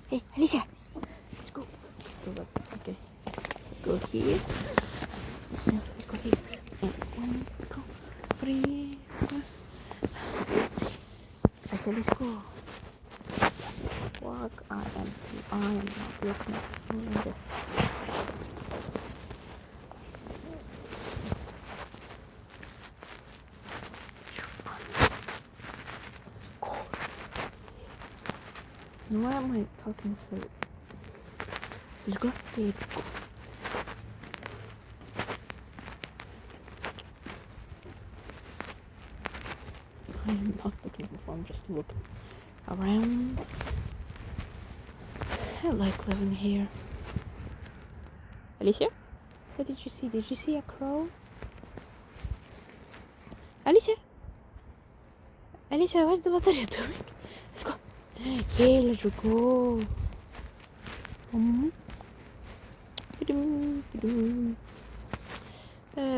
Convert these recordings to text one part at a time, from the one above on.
Hey, Alicia. Let's go. Go back. Okay. Go here. And go here. And 1, 2, 3, 4. I said let's go. Walk. I am not looking at this. Why am I talking so? Let's go. Let's go. I'm not looking for fun, just looking around. I like living here. Alicia? What did you see? Did you see a crow? Alicia? Alicia, what are you doing? Let's go. Yeah, let's go.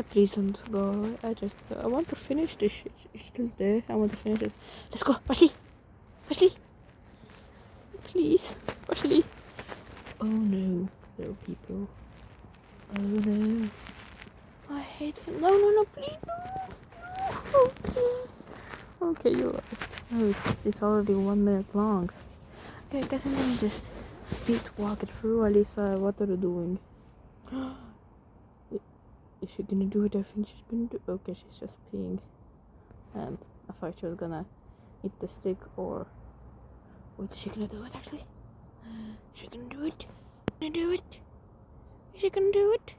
Please don't go. I want to finish this. It's still there. I want to finish it. Let's go. Pashli. Please. Pashli. Oh no. There are people. Oh no. I hate it. No, please. No. Okay, you're right. Oh, it's already 1 minute long. Okay, I guess I'm gonna just speed walk it through. Alisa, what are you doing? Is she gonna do it? I think she's gonna do. Okay, she's just peeing. I thought she was gonna eat the stick or. Wait, is she gonna do it actually? Is she gonna do it? Is she gonna do it?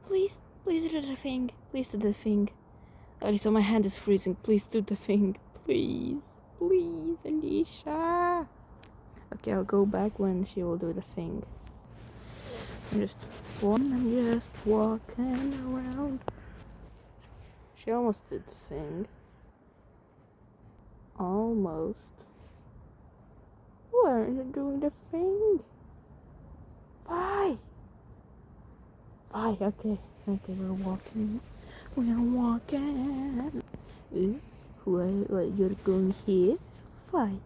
Please do the thing. Please do the thing. Alisa, my hand is freezing. Please do the thing. Please, Alicia. Okay, I'll go back when she will do the thing. I'm just walking around. She almost did the thing. Almost. Why aren't you doing the thing? Why? Okay, we're walking. Why you're going here? Why?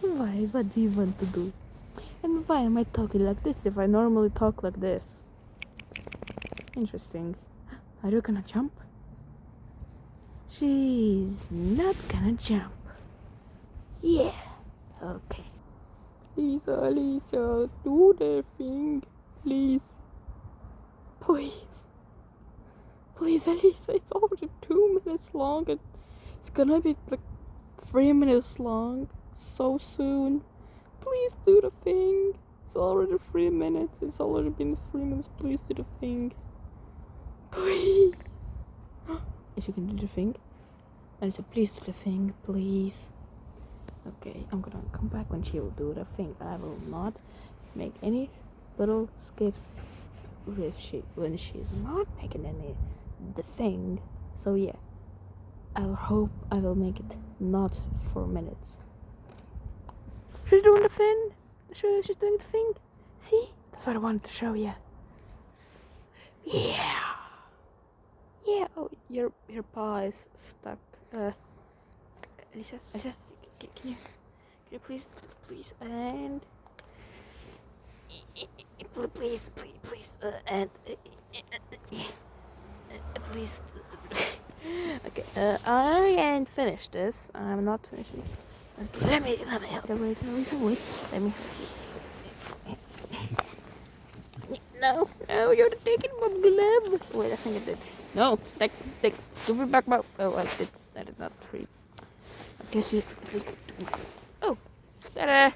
What do you want to do? And why am I talking like this if I normally talk like this? Interesting. Are you gonna jump? She's not gonna jump. Yeah. Okay. Please, Alicia, do the thing. Please, Alicia, it's already 2 minutes long and it's gonna be like 3 minutes long so soon. Please do the thing. It's already 3 minutes. It's already been 3 minutes. Please do the thing. Please. Is she gonna do the thing? Alicia, please do the thing, please. Okay, I'm gonna come back when she will do the thing. I will not make any little skips when she's not making the thing. So yeah, I hope I will make it not 4 minutes. She's doing the thing. She's doing the thing. See? That's what I wanted to show you. Yeah. Oh, your paw is stuck. Alicia, can you please, and please, and please. Okay. I ain't finished this. I'm not finishing. Okay, let me help. Wait. Let me. No, you're taking my glove. Wait, I think I did. No, take. Give me back my. Oh, I did not free. I guess you. Oh, ta-da.